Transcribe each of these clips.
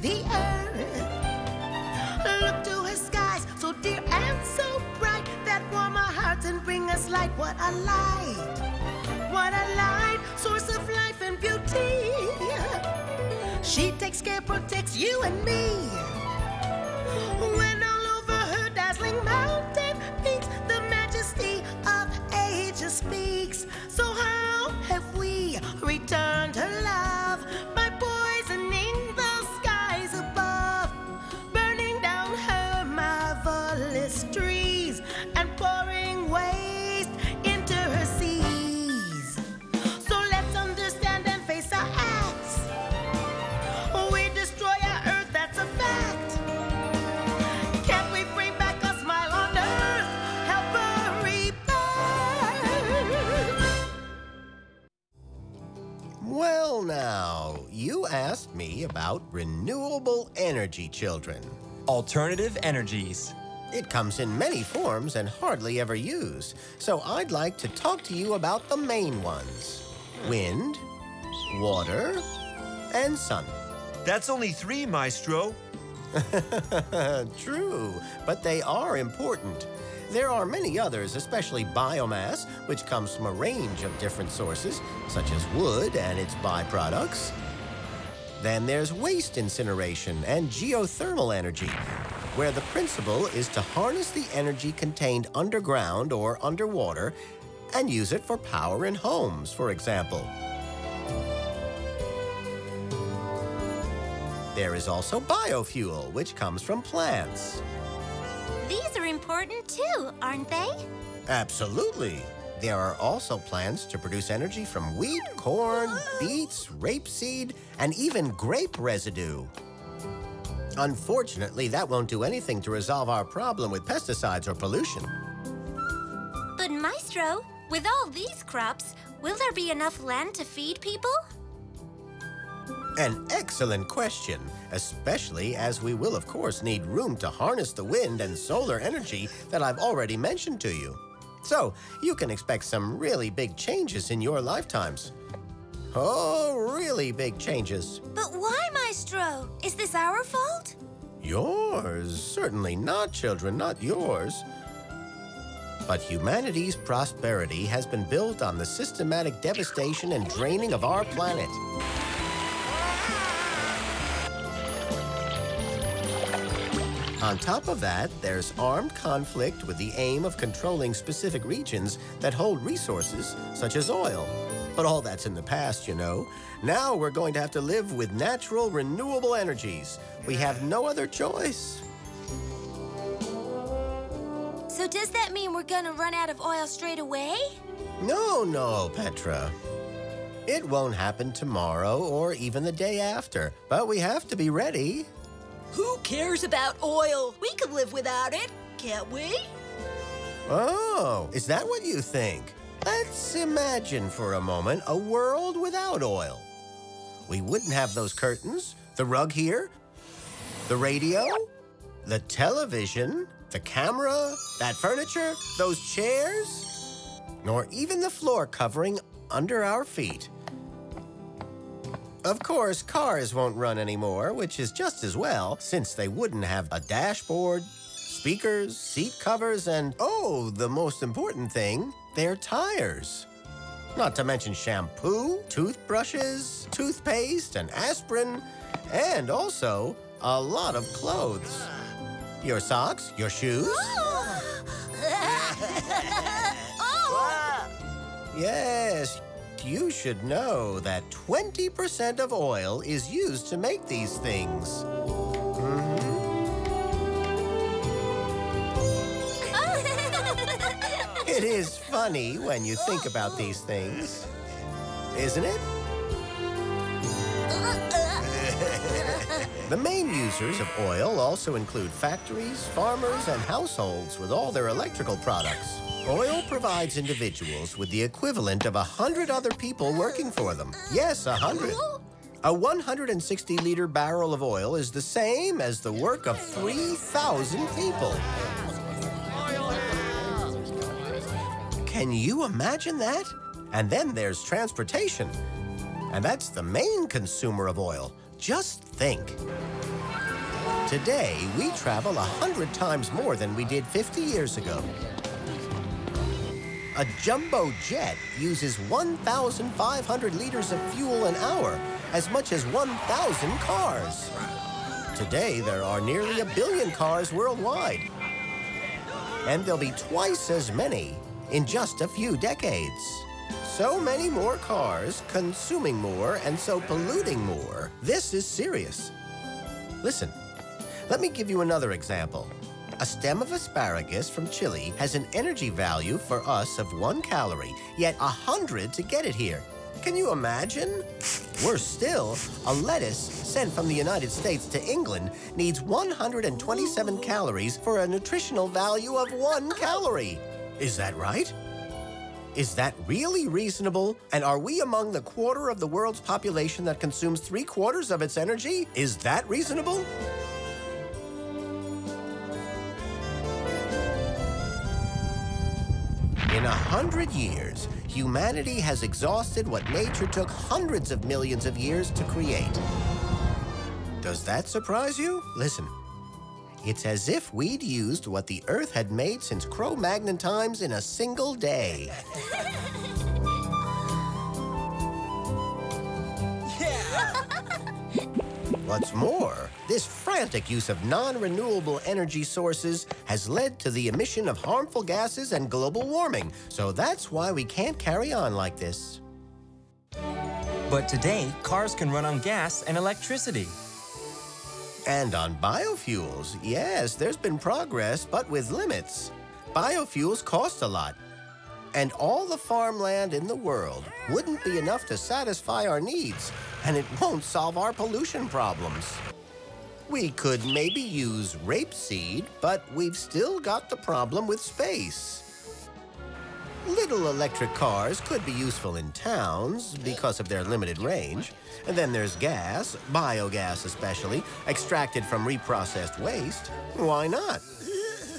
the earth. Look to her skies, so dear and so bright, that warm our hearts and bring us light. What a light! What a light, source of life and beauty. She takes care, protects you and me. When all over her dazzling mountain peaks, the majesty of ages speaks. So how have we returned her love? By poisoning the skies above, burning down her marvelous trees, and pouring waste into her seas. So let's understand and face our acts. We destroy our earth, that's a fact. Can't we bring back a smile on earth? Help her rebirth. Well, now, you asked me about renewable energy, children. Alternative energies. It comes in many forms and hardly ever used, so I'd like to talk to you about the main ones: wind, water, and sun. That's only 3, Maestro. True, but they are important. There are many others, especially biomass, which comes from a range of different sources, such as wood and its byproducts. Then there's waste incineration and geothermal energy, where the principle is to harness the energy contained underground or underwater and use it for power in homes, for example. There is also biofuel, which comes from plants. These are important too, aren't they? Absolutely. There are also plants to produce energy from wheat, corn, beets, rapeseed, and even grape residue. Unfortunately, that won't do anything to resolve our problem with pesticides or pollution. But Maestro, with all these crops, will there be enough land to feed people? An excellent question, especially as we will, of course, need room to harness the wind and solar energy that I've already mentioned to you. So, you can expect some really big changes in your lifetimes. Oh, really big changes. But why, Maestro? Is this our fault? Yours? Certainly not, children, not yours. But humanity's prosperity has been built on the systematic devastation and draining of our planet. On top of that, there's armed conflict with the aim of controlling specific regions that hold resources, such as oil. But all that's in the past, you know. Now we're going to have to live with natural, renewable energies. We have no other choice. So does that mean we're gonna run out of oil straight away? No, Petra. It won't happen tomorrow or even the day after, but we have to be ready. Who cares about oil? We could live without it, can't we? Oh, is that what you think? Let's imagine for a moment a world without oil. We wouldn't have those curtains, the rug here, the radio, the television, the camera, that furniture, those chairs, nor even the floor covering under our feet. Of course, cars won't run anymore, which is just as well, since they wouldn't have a dashboard, speakers, seat covers, and, oh, the most important thing, their tires. Not to mention shampoo, toothbrushes, toothpaste, and aspirin, and also a lot of clothes. Your socks, your shoes. Yes, you should know that 20% of oil is used to make these things. It is funny when you think about these things, isn't it? The main users of oil also include factories, farmers, and households with all their electrical products. Oil provides individuals with the equivalent of 100 other people working for them. Yes, 100. A 160-liter barrel of oil is the same as the work of 3,000 people. Can you imagine that? And then there's transportation. And that's the main consumer of oil. Just think. Today, we travel 100 times more than we did 50 years ago. A jumbo jet uses 1,500 liters of fuel an hour, as much as 1,000 cars. Today, there are nearly 1 billion cars worldwide. And there'll be twice as many in just a few decades. So many more cars, consuming more, and so polluting more. This is serious. Listen, let me give you another example. A stem of asparagus from Chile has an energy value for us of 1 calorie, yet 100 to get it here. Can you imagine? Worse still, a lettuce sent from the United States to England needs 127 calories for a nutritional value of 1 calorie. Is that right? Is that really reasonable? And are we among the quarter of the world's population that consumes 3/4 of its energy? Is that reasonable? In 100 years, humanity has exhausted what nature took hundreds of millions of years to create. Does that surprise you? Listen. It's as if we'd used what the Earth had made since Cro-Magnon times in a single day. What's more, this frantic use of non-renewable energy sources has led to the emission of harmful gases and global warming. So that's why we can't carry on like this. But today, cars can run on gas and electricity. And on biofuels, yes, there's been progress, but with limits. Biofuels cost a lot. And all the farmland in the world wouldn't be enough to satisfy our needs, and it won't solve our pollution problems. We could maybe use rapeseed, but we've still got the problem with space. Little electric cars could be useful in towns because of their limited range. And then there's gas, biogas especially, extracted from reprocessed waste. Why not?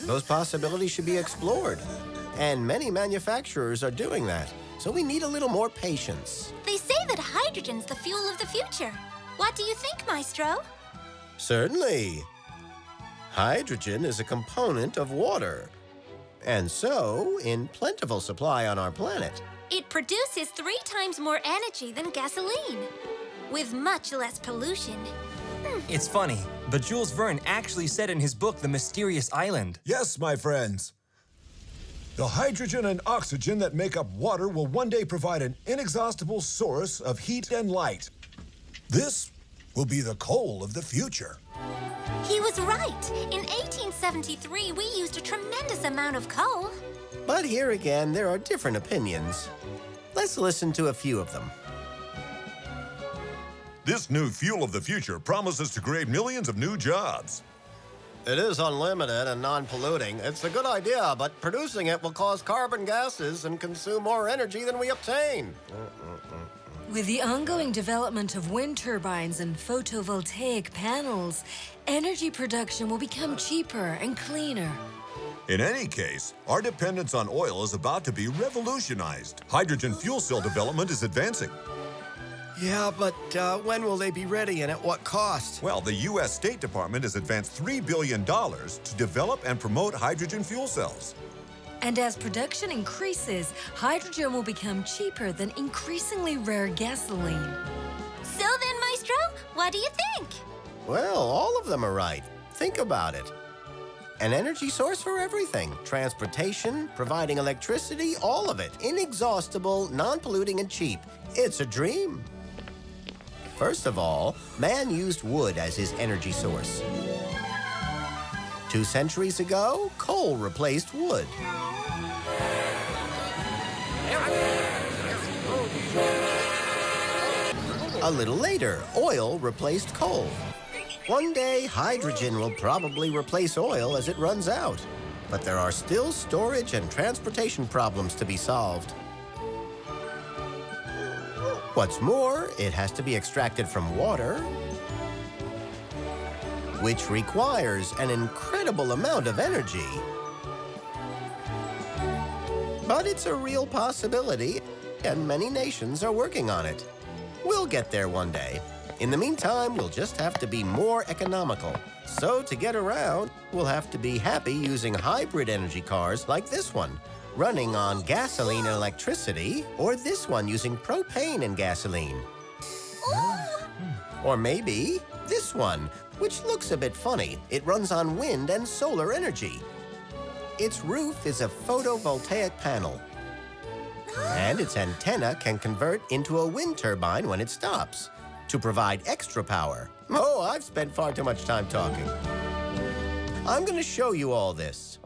Those possibilities should be explored. And many manufacturers are doing that. So we need a little more patience. They say that hydrogen's the fuel of the future. What do you think, Maestro? Certainly. Hydrogen is a component of water. And so, in plentiful supply on our planet. It produces 3 times more energy than gasoline, with much less pollution. It's funny, but Jules Verne actually said in his book, The Mysterious Island. Yes, my friends. The hydrogen and oxygen that make up water will one day provide an inexhaustible source of heat and light. This will be the coal of the future. He was right. In 1873, we used a tremendous amount of coal. But here again, there are different opinions. Let's listen to a few of them. This new fuel of the future promises to create millions of new jobs. It is unlimited and non-polluting. It's a good idea, but producing it will cause carbon gases and consume more energy than we obtain. With the ongoing development of wind turbines and photovoltaic panels, energy production will become cheaper and cleaner. In any case, our dependence on oil is about to be revolutionized. Hydrogen fuel cell development is advancing. Yeah, but when will they be ready and at what cost? Well, the U.S. State Department has advanced $3 billion to develop and promote hydrogen fuel cells. And as production increases, hydrogen will become cheaper than increasingly rare gasoline. So then, Maestro, what do you think? Well, all of them are right. Think about it. An energy source for everything. Transportation, providing electricity, all of it. Inexhaustible, non-polluting, and cheap. It's a dream. First of all, man used wood as his energy source. 2 centuries ago, coal replaced wood. A little later, oil replaced coal. One day, hydrogen will probably replace oil as it runs out. But there are still storage and transportation problems to be solved. What's more, it has to be extracted from water, which requires an incredible amount of energy. But it's a real possibility, and many nations are working on it. We'll get there one day. In the meantime, we'll just have to be more economical. So to get around, we'll have to be happy using hybrid energy cars like this one, running on gasoline and electricity, or this one using propane and gasoline. Or maybe this one, which looks a bit funny. It runs on wind and solar energy. Its roof is a photovoltaic panel, and its antenna can convert into a wind turbine when it stops to provide extra power. Oh, I've spent far too much time talking. I'm going to show you all this.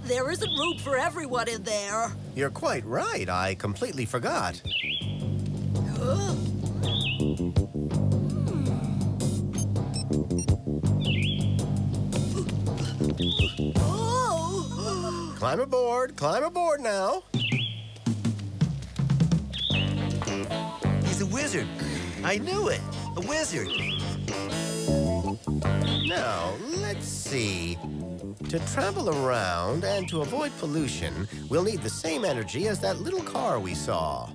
There isn't room for everyone in there. You're quite right. I completely forgot. Oh! Climb aboard now. He's a wizard. I knew it. A wizard. Now, let's see. To travel around and to avoid pollution, we'll need the same energy as that little car we saw.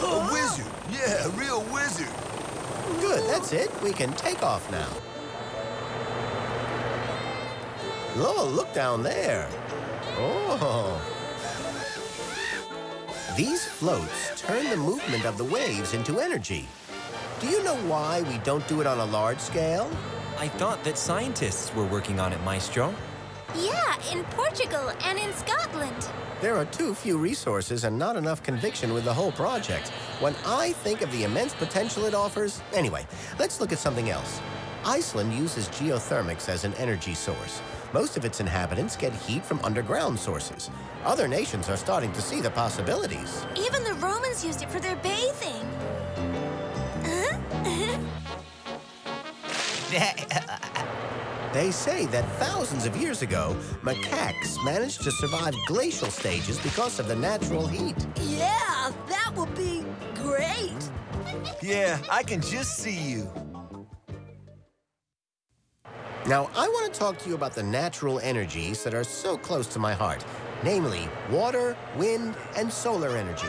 A wizard. Yeah, a real wizard. Good, that's it. We can take off now. Oh, look down there. Oh. These floats turn the movement of the waves into energy. Do you know why we don't do it on a large scale? I thought that scientists were working on it, Maestro. Yeah, in Portugal and in Scotland. There are too few resources and not enough conviction with the whole project. When I think of the immense potential it offers... Anyway, let's look at something else. Iceland uses geothermics as an energy source. Most of its inhabitants get heat from underground sources. Other nations are starting to see the possibilities. Even the Romans used it for their bathing. They say that thousands of years ago, macaques managed to survive glacial stages because of the natural heat. Yeah, that would be great. Yeah, I can just see you. Now, I want to talk to you about the natural energies that are so close to my heart, namely water, wind, and solar energy.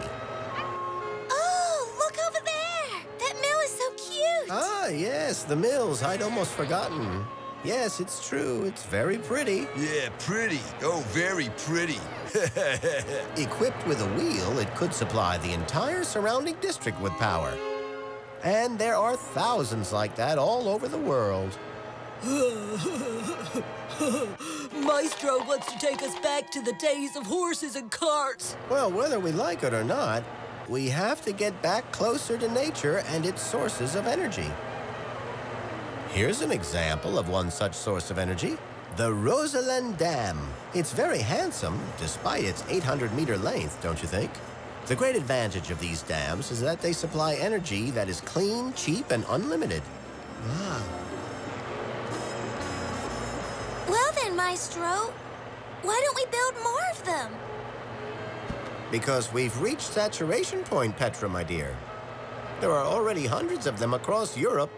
Oh, look over there! That mill is so cute! Ah, yes, the mills. I'd almost forgotten. Yes, it's true. It's very pretty. Yeah, pretty. Oh, very pretty. Equipped with a wheel, it could supply the entire surrounding district with power. And there are thousands like that all over the world. Maestro wants to take us back to the days of horses and carts. Well, whether we like it or not, we have to get back closer to nature and its sources of energy. Here's an example of one such source of energy, the Rosalind Dam. It's very handsome, despite its 800-meter length, don't you think? The great advantage of these dams is that they supply energy that is clean, cheap, and unlimited. Wow. Well then, Maestro, why don't we build more of them? Because we've reached saturation point, Petra, my dear. There are already hundreds of them across Europe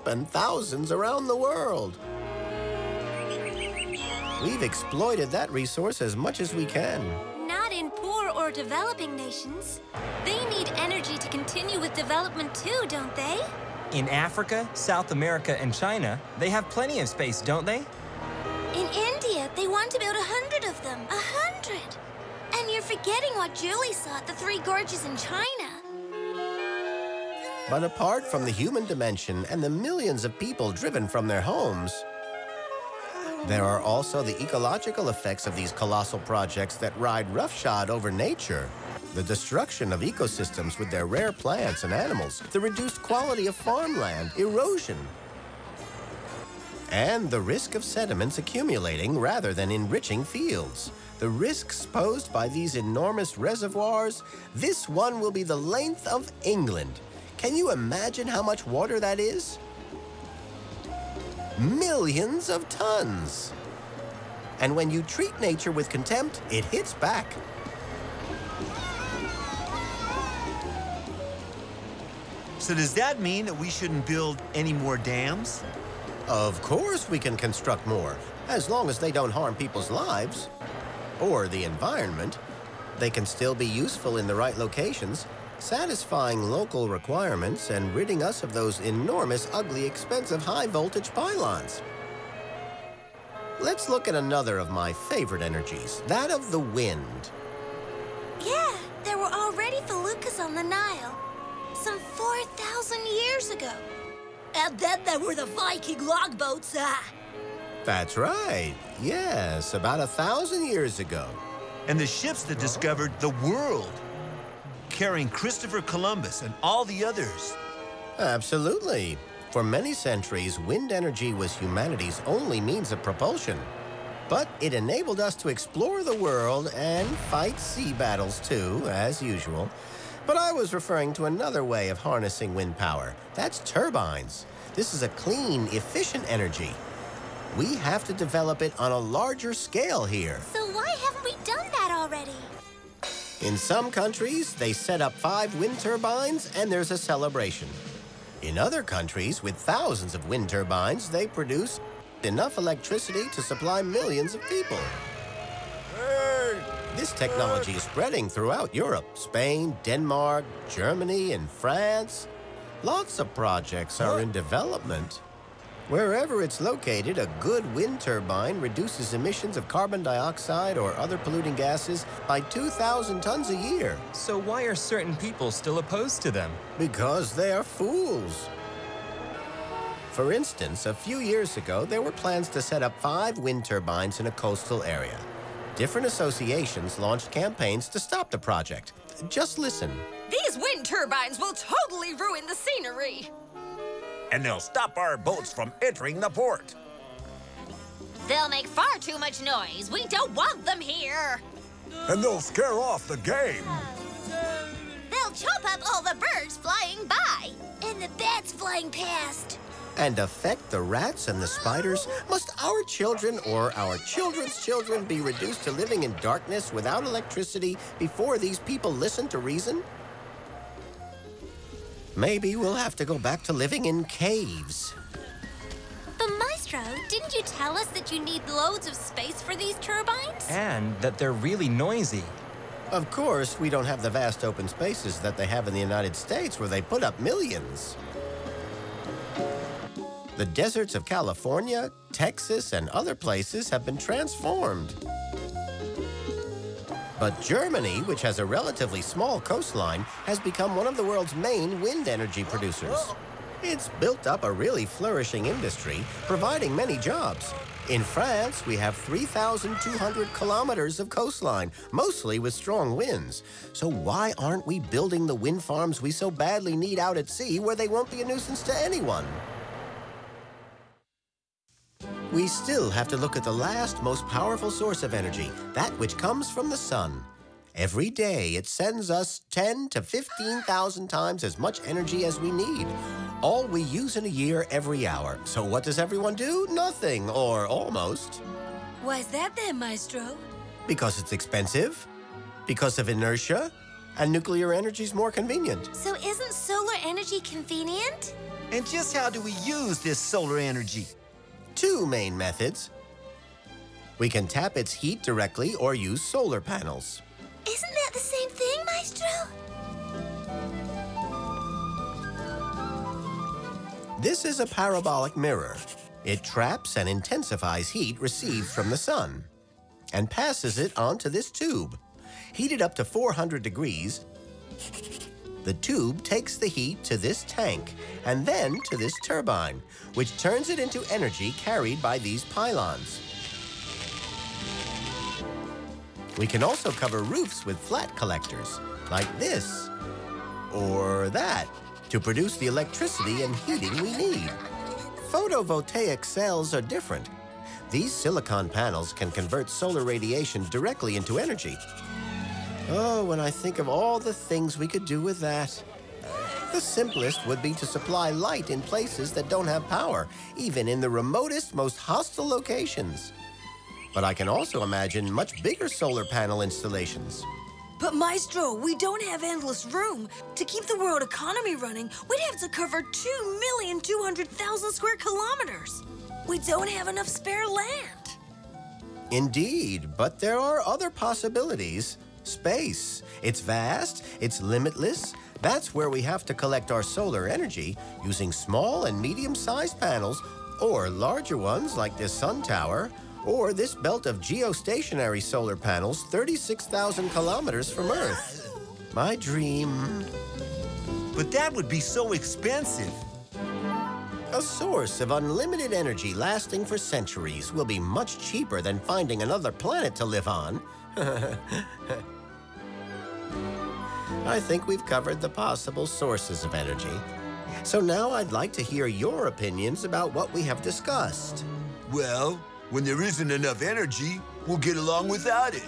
and thousands around the world. We've exploited that resource as much as we can. Not in poor or developing nations. They need energy to continue with development too, don't they? In Africa, South America, and China, they have plenty of space, don't they? In India, they want to build 100 of them. 100! And you're forgetting what Julie saw at the Three Gorges in China. But apart from the human dimension and the millions of people driven from their homes, there are also the ecological effects of these colossal projects that ride roughshod over nature. The destruction of ecosystems with their rare plants and animals, the reduced quality of farmland, erosion, and the risk of sediments accumulating rather than enriching fields. The risks posed by these enormous reservoirs, this one will be the length of England. Can you imagine how much water that is? Millions of tons. And when you treat nature with contempt, it hits back. So does that mean that we shouldn't build any more dams? Of course we can construct more, as long as they don't harm people's lives or the environment. They can still be useful in the right locations, satisfying local requirements and ridding us of those enormous, ugly, expensive high-voltage pylons. Let's look at another of my favorite energies, that of the wind. Yeah, there were already feluccas on the Nile, some 4,000 years ago. And then there were the Viking longboats, That's right. Yes, about 1,000 years ago. And the ships that discovered the world, carrying Christopher Columbus and all the others. Absolutely. For many centuries, wind energy was humanity's only means of propulsion. But it enabled us to explore the world and fight sea battles too, as usual. But I was referring to another way of harnessing wind power. That's turbines. This is a clean, efficient energy. We have to develop it on a larger scale here. So why haven't we done that already? In some countries, they set up 5 wind turbines and there's a celebration. In other countries, with thousands of wind turbines, they produce enough electricity to supply millions of people. Hey! This technology is spreading throughout Europe, Spain, Denmark, Germany, and France. Lots of projects are in development. Wherever it's located, a good wind turbine reduces emissions of carbon dioxide or other polluting gases by 2,000 tons a year. So why are certain people still opposed to them? Because they are fools. For instance, a few years ago, there were plans to set up 5 wind turbines in a coastal area. Different associations launched campaigns to stop the project. Just listen. These wind turbines will totally ruin the scenery. And they'll stop our boats from entering the port. They'll make far too much noise. We don't want them here. And they'll scare off the game. They'll chop up all the birds flying by. And the bats flying past. And affect the rats and the spiders? Must our children or our children's children be reduced to living in darkness without electricity before these people listen to reason? Maybe we'll have to go back to living in caves. But Maestro, didn't you tell us that you need loads of space for these turbines? And that they're really noisy. Of course, we don't have the vast open spaces that they have in the United States where they put up millions. The deserts of California, Texas, and other places have been transformed. But Germany, which has a relatively small coastline, has become one of the world's main wind energy producers. It's built up a really flourishing industry, providing many jobs. In France, we have 3,200 kilometers of coastline, mostly with strong winds. So why aren't we building the wind farms we so badly need out at sea where they won't be a nuisance to anyone? We still have to look at the last, most powerful source of energy, that which comes from the sun. Every day, it sends us 10 to 15,000 times as much energy as we need. All we use in a year every hour. So what does everyone do? Nothing, or almost. Why's that then, Maestro? Because it's expensive, because of inertia, and nuclear energy's more convenient. So isn't solar energy convenient? And just how do we use this solar energy? 2 main methods. We can tap its heat directly or use solar panels. Isn't that the same thing, Maestro? This is a parabolic mirror. It traps and intensifies heat received from the sun and passes it onto this tube. Heated up to 400 degrees, the tube takes the heat to this tank and then to this turbine, which turns it into energy carried by these pylons. We can also cover roofs with flat collectors, like this or that, to produce the electricity and heating we need. Photovoltaic cells are different. These silicon panels can convert solar radiation directly into energy. Oh, when I think of all the things we could do with that. The simplest would be to supply light in places that don't have power, even in the remotest, most hostile locations. But I can also imagine much bigger solar panel installations. But Maestro, we don't have endless room. To keep the world economy running, we'd have to cover 2,200,000 square kilometers. We don't have enough spare land. Indeed, but there are other possibilities. Space. It's vast, it's limitless. That's where we have to collect our solar energy using small and medium-sized panels, or larger ones like this sun tower, or this belt of geostationary solar panels 36,000 kilometers from Earth. My dream... But that would be so expensive. A source of unlimited energy lasting for centuries will be much cheaper than finding another planet to live on. I think we've covered the possible sources of energy. So now I'd like to hear your opinions about what we have discussed. Well, when there isn't enough energy, we'll get along without it.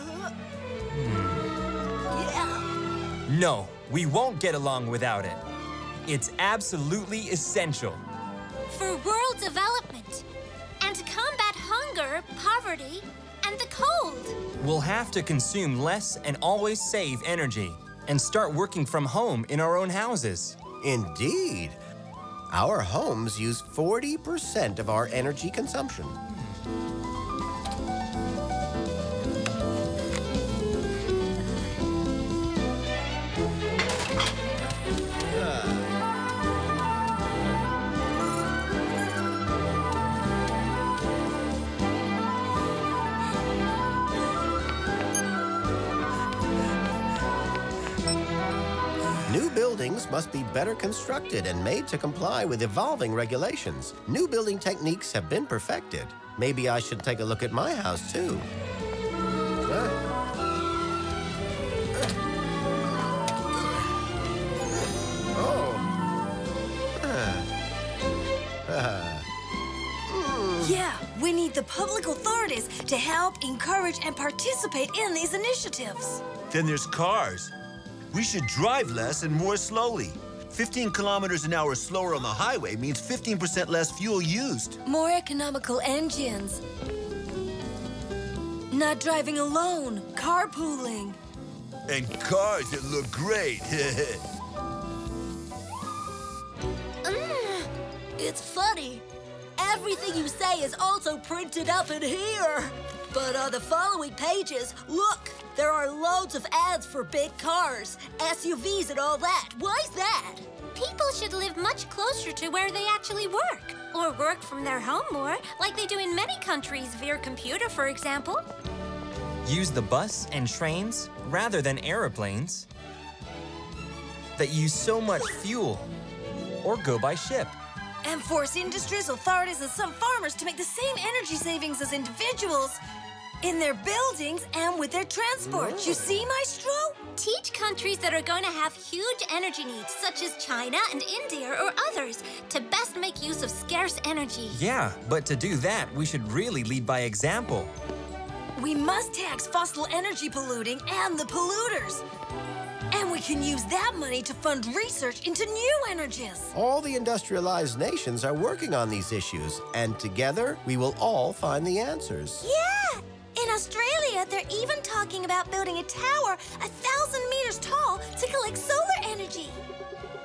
Yeah. No, we won't get along without it. It's absolutely essential. For world development, and to combat hunger, poverty, and the cold. We'll have to consume less and always save energy, and start working from home in our own houses. Indeed. Our homes use 40% of our energy consumption. New buildings must be better constructed and made to comply with evolving regulations. New building techniques have been perfected. Maybe I should take a look at my house, too. Yeah, we need the public authorities to help, encourage, and participate in these initiatives. Then there's cars. We should drive less and more slowly. 15 kilometers an hour slower on the highway means 15% less fuel used. More economical engines. Not driving alone, carpooling. And cars that look great. It's funny. Everything you say is also printed up in here. But on the following pages, look, there are loads of ads for big cars, SUVs and all that. Why's that? People should live much closer to where they actually work, or work from their home more, like they do in many countries via computer, for example. Use the bus and trains rather than airplanes that use so much fuel, or go by ship. And force industries, authorities, and some farmers to make the same energy savings as individuals in their buildings and with their transport. You see, Maestro? Teach countries that are going to have huge energy needs, such as China and India or others, to best make use of scarce energy. Yeah, but to do that, we should really lead by example. We must tax fossil energy polluting and the polluters. And we can use that money to fund research into new energies. All the industrialized nations are working on these issues, and together we will all find the answers. Yeah! In Australia, they're even talking about building a tower 1,000 meters tall to collect solar energy.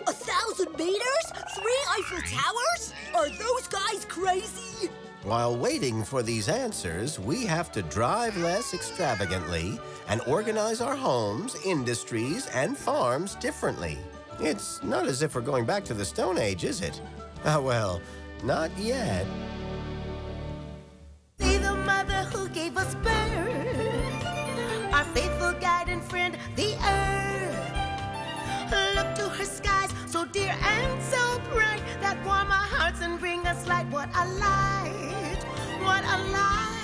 1,000 meters? 3 Eiffel Towers? Are those guys crazy? While waiting for these answers, we have to drive less extravagantly and organize our homes, industries, and farms differently. It's not as if we're going back to the Stone Age, is it? Well, not yet. See the mother who gave us birth, our faithful guide and friend, the earth. Look to her skies, so dear and so bright, that warm our hearts and bring us light. What a light, what a light.